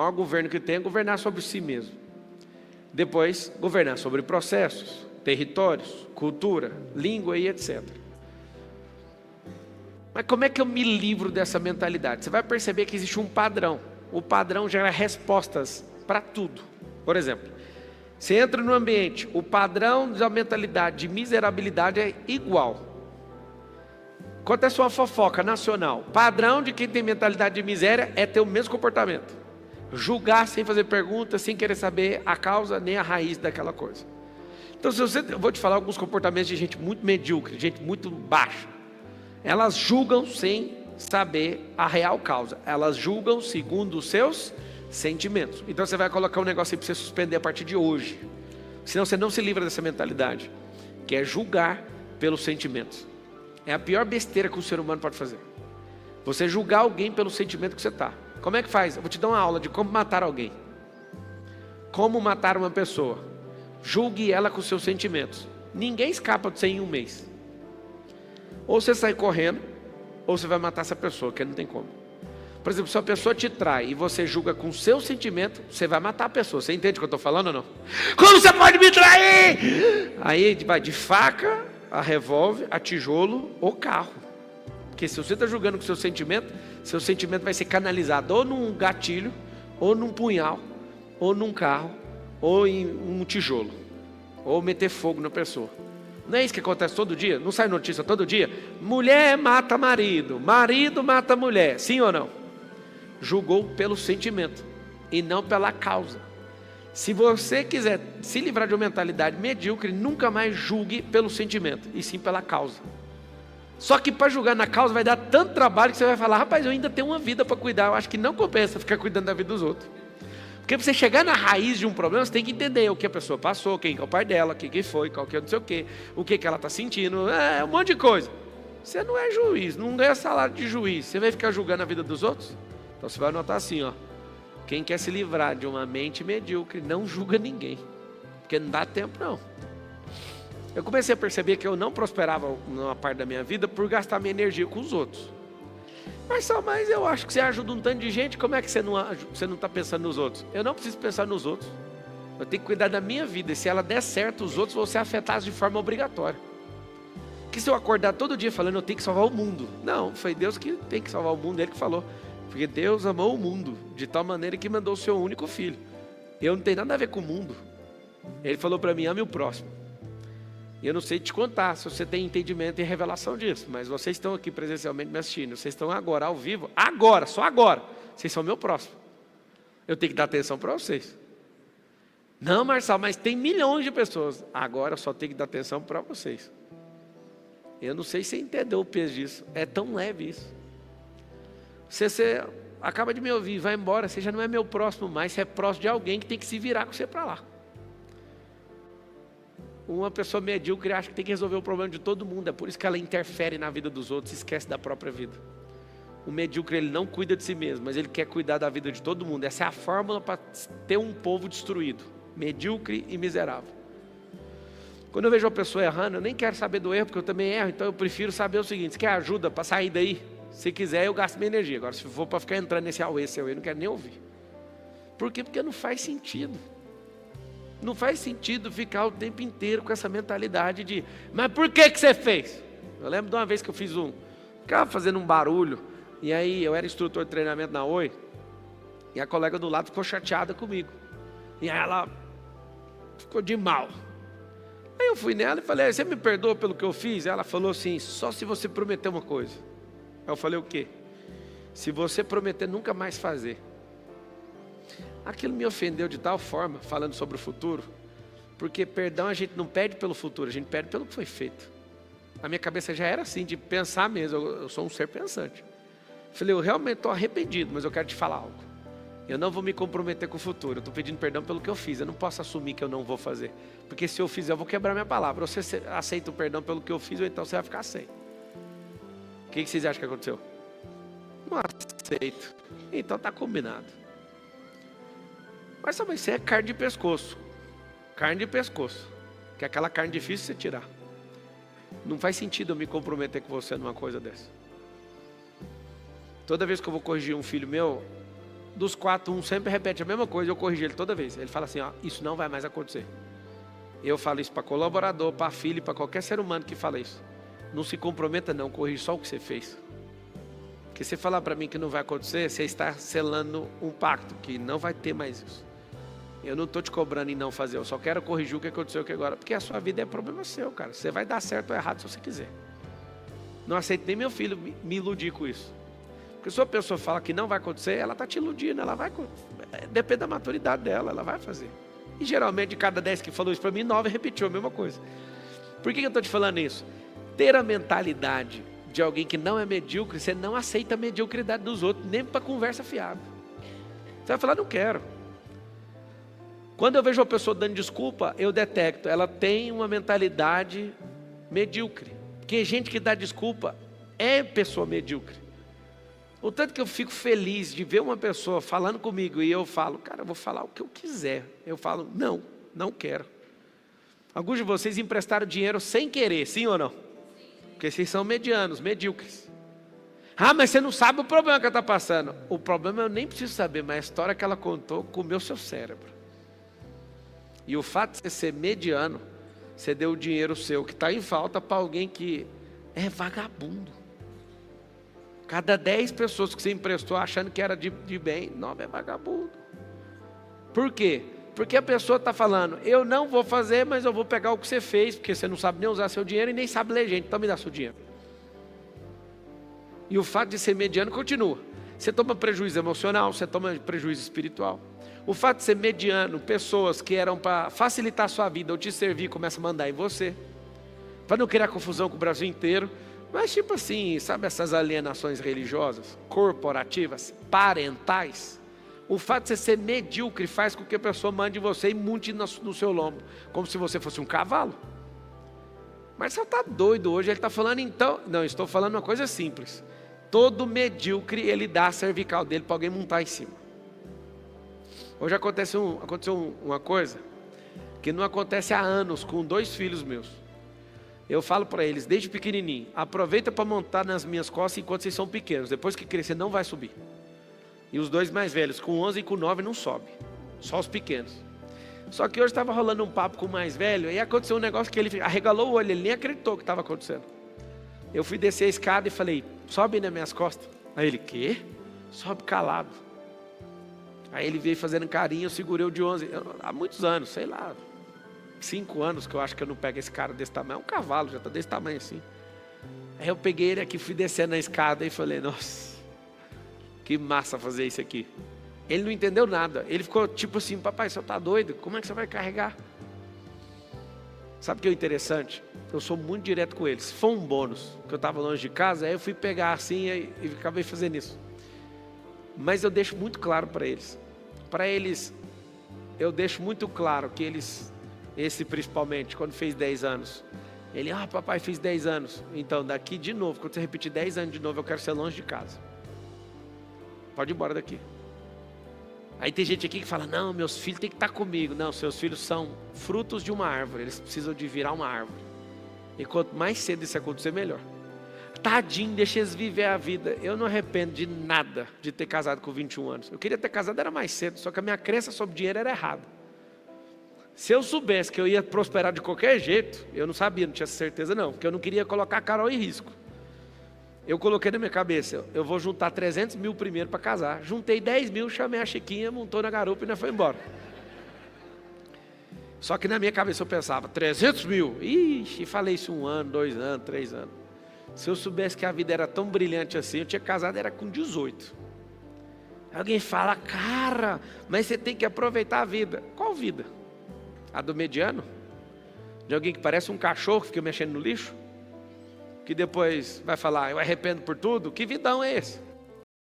maior governo que tem é governar sobre si mesmo. Depois, governar sobre processos, territórios, cultura, língua e etc. Mas como é que eu me livro dessa mentalidade? Você vai perceber que existe um padrão. O padrão gera respostas para tudo. Por exemplo, você entra no ambiente, o padrão da mentalidade de miserabilidade é igual. Acontece uma fofoca nacional. Padrão de quem tem mentalidade de miséria é ter o mesmo comportamento. Julgar sem fazer perguntas, sem querer saber a causa nem a raiz daquela coisa. Então, eu vou te falar alguns comportamentos de gente muito medíocre, gente muito baixa. Elas julgam sem saber a real causa. Elas julgam segundo os seus sentimentos. Então você vai colocar um negócio aí para você suspender a partir de hoje. Senão você não se livra dessa mentalidade, que é julgar pelos sentimentos. É a pior besteira que o ser humano pode fazer. Você julgar alguém pelo sentimento que você está. Como é que faz? Eu vou te dar uma aula de como matar alguém. Como matar uma pessoa. Julgue ela com seus sentimentos. Ninguém escapa de você em um mês. Ou você sai correndo, ou você vai matar essa pessoa, que não tem como. Por exemplo, se a pessoa te trai e você julga com seu sentimento, você vai matar a pessoa. Você entende o que eu estou falando ou não? Como você pode me trair? Aí vai de faca, a revólver, a tijolo ou carro. Porque se você está julgando com seu sentimento vai ser canalizado ou num gatilho, ou num punhal, ou num carro, ou em um tijolo, ou meter fogo na pessoa. Não é isso que acontece todo dia? Não sai notícia todo dia? Mulher mata marido, marido mata mulher, sim ou não? Julgou pelo sentimento e não pela causa. Se você quiser se livrar de uma mentalidade medíocre, nunca mais julgue pelo sentimento, e sim pela causa. Só que para julgar na causa vai dar tanto trabalho que você vai falar: rapaz, eu ainda tenho uma vida para cuidar, eu acho que não compensa ficar cuidando da vida dos outros. Porque para você chegar na raiz de um problema, você tem que entender o que a pessoa passou, quem é o pai dela, quem que foi, qual que é não sei o que ela está sentindo, um monte de coisa. Você não é juiz, não ganha salário de juiz, você vai ficar julgando a vida dos outros? Então você vai anotar assim, ó: quem quer se livrar de uma mente medíocre não julga ninguém, porque não dá tempo não. Eu comecei a perceber que eu não prosperava numa parte da minha vida por gastar minha energia com os outros. Mas eu acho que você ajuda um tanto de gente, como é que você não está pensando nos outros? Eu não preciso pensar nos outros. Eu tenho que cuidar da minha vida, e se ela der certo, os outros vão ser afetados de forma obrigatória. Porque se eu acordar todo dia falando eu tenho que salvar o mundo, não, foi Deus que tem que salvar o mundo, Ele que falou. Porque Deus amou o mundo de tal maneira que mandou o seu único filho. Eu não tenho nada a ver com o mundo. Ele falou para mim: ame o próximo. E eu não sei te contar se você tem entendimento e revelação disso, mas vocês estão aqui presencialmente me assistindo, vocês estão agora ao vivo, agora, só agora, vocês são meu próximo. Eu tenho que dar atenção para vocês. Não, Marçal, mas tem milhões de pessoas. Agora eu só tenho que dar atenção para vocês. Eu não sei se você entendeu o peso disso. É tão leve isso. Você acaba de me ouvir, vai embora, você já não é meu próximo mais, você é próximo de alguém que tem que se virar com você para lá. Uma pessoa medíocre acha que tem que resolver o problema de todo mundo, é por isso que ela interfere na vida dos outros e esquece da própria vida. O medíocre, ele não cuida de si mesmo, mas ele quer cuidar da vida de todo mundo. Essa é a fórmula para ter um povo destruído: medíocre e miserável. Quando eu vejo uma pessoa errando, eu nem quero saber do erro, porque eu também erro, então eu prefiro saber o seguinte: você quer ajuda para sair daí? Se quiser, eu gasto minha energia. Agora, se for para ficar entrando nesse esse eu não quero nem ouvir. Por quê? Porque não faz sentido. Não faz sentido ficar o tempo inteiro com essa mentalidade de: mas por que você fez? Eu lembro de uma vez que eu ficava fazendo um barulho, e aí eu era instrutor de treinamento na Oi, e a colega do lado ficou chateada comigo, e aí ela ficou de mal. Aí eu fui nela e falei: você me perdoa pelo que eu fiz? Ela falou assim: só se você prometer uma coisa. Aí eu falei: o quê? Se você prometer nunca mais fazer. Aquilo me ofendeu de tal forma, falando sobre o futuro, porque perdão a gente não pede pelo futuro, a gente pede pelo que foi feito. A minha cabeça já era assim, de pensar mesmo, eu sou um ser pensante. Falei: eu realmente estou arrependido, mas eu quero te falar algo. Eu não vou me comprometer com o futuro, eu estou pedindo perdão pelo que eu fiz, eu não posso assumir que eu não vou fazer. Porque se eu fizer, eu vou quebrar minha palavra. Ou você aceita o perdão pelo que eu fiz, ou então você vai ficar sem. O que vocês acham que aconteceu? Não aceito. Então está combinado. Mas sabe, isso é carne de pescoço. Carne de pescoço. Que é aquela carne difícil de você tirar. Não faz sentido eu me comprometer com você numa coisa dessa. Toda vez que eu vou corrigir um filho meu, dos 4, um sempre repete a mesma coisa, eu corrijo ele toda vez. Ele fala assim, ó, isso não vai mais acontecer. Eu falo isso para colaborador, para filho, para qualquer ser humano que fala isso. Não se comprometa não, corrija só o que você fez. Porque se você falar para mim que não vai acontecer, você está selando um pacto, que não vai ter mais isso. Eu não estou te cobrando em não fazer, eu só quero corrigir o que aconteceu aqui agora. Porque a sua vida é problema seu, cara. Você vai dar certo ou errado se você quiser. Não aceito nem meu filho me iludir com isso. Porque se a pessoa fala que não vai acontecer, ela está te iludindo, ela vai, depende da maturidade dela, ela vai fazer. E geralmente de cada 10 que falou isso para mim, 9 repetiu a mesma coisa. Por que eu estou te falando isso? Ter a mentalidade de alguém que não é medíocre, você não aceita a mediocridade dos outros, nem para conversa fiada. Você vai falar, não quero. Quando eu vejo uma pessoa dando desculpa, eu detecto, ela tem uma mentalidade medíocre. Porque gente que dá desculpa é pessoa medíocre. O tanto que eu fico feliz de ver uma pessoa falando comigo e eu falo, cara, eu vou falar o que eu quiser. Eu falo, não quero. Alguns de vocês emprestaram dinheiro sem querer, sim ou não? Porque vocês são medianos, medíocres. Ah, mas você não sabe o problema que ela está passando. O problema eu nem preciso saber, mas a história que ela contou comeu seu cérebro. E o fato de você ser mediano, você deu o dinheiro seu que está em falta para alguém que é vagabundo. Cada 10 pessoas que você emprestou achando que era de bem, 9 é vagabundo. Por quê? Porque a pessoa está falando, eu não vou fazer, mas eu vou pegar o que você fez, porque você não sabe nem usar seu dinheiro e nem sabe ler gente, então me dá seu dinheiro. E o fato de ser mediano continua. Você toma prejuízo emocional, você toma prejuízo espiritual. O fato de ser mediano, pessoas que eram para facilitar a sua vida ou te servir, começam a mandar em você. Para não criar confusão com o Brasil inteiro. Mas tipo assim, sabe essas alienações religiosas, corporativas, parentais? O fato de você ser medíocre faz com que a pessoa mande em você e monte no seu lombo, como se você fosse um cavalo. Mas você está doido hoje, ele está falando então... Não, estou falando uma coisa simples. Todo medíocre, ele dá a cervical dele para alguém montar em cima. Hoje aconteceu uma coisa que não acontece há anos com 2 filhos meus. Eu falo para eles, desde pequenininho, aproveita para montar nas minhas costas enquanto vocês são pequenos. Depois que crescer, não vai subir. E os 2 mais velhos, com 11 e com 9, não sobe. Só os pequenos. Só que hoje estava rolando um papo com o mais velho, e aconteceu um negócio que ele arregalou o olho, ele nem acreditou que estava acontecendo. Eu fui descer a escada e falei, sobe nas minhas costas. Aí ele, quê? Sobe calado. Aí ele veio fazendo carinho, eu segurei o de 11, há muitos anos, sei lá, 5 anos que eu acho que eu não pego esse cara desse tamanho, é um cavalo, já está desse tamanho assim. Aí eu peguei ele aqui, fui descendo na escada e falei, nossa, que massa fazer isso aqui. Ele não entendeu nada, ele ficou tipo assim, papai, você está doido? Como é que você vai carregar? Sabe o que é interessante? Eu sou muito direto com eles. Se for um bônus, que eu estava longe de casa, aí eu fui pegar assim e acabei fazendo isso. Mas eu deixo muito claro para eles. Para eles, eu deixo muito claro que eles, esse principalmente, quando fez 10 anos, ele, papai, fiz 10 anos. Então, daqui de novo, quando você repetir 10 anos de novo, eu quero ser longe de casa. Pode ir embora daqui. Aí tem gente aqui que fala, não, meus filhos têm que estar comigo. Não, seus filhos são frutos de uma árvore, eles precisam de virar uma árvore. E quanto mais cedo isso acontecer, melhor. Tadinho, deixa eles viver a vida. Eu não arrependo de nada de ter casado com 21 anos. Eu queria ter casado era mais cedo, só que a minha crença sobre dinheiro era errada. Se eu soubesse que eu ia prosperar de qualquer jeito, eu não sabia, não tinha certeza não, porque eu não queria colocar a Carol em risco. Eu coloquei na minha cabeça, eu vou juntar 300 mil primeiro para casar. Juntei 10 mil, chamei a Chiquinha, montou na garupa e nós foi embora. Só que na minha cabeça eu pensava, 300 mil? Ixi, falei isso 1 ano, 2 anos, 3 anos. Se eu soubesse que a vida era tão brilhante assim, eu tinha casado, era com 18. Alguém fala, cara, mas você tem que aproveitar a vida. Qual vida? A do mediano? De alguém que parece um cachorro que fica mexendo no lixo? Que depois vai falar, eu arrependo por tudo? Que vidão é esse?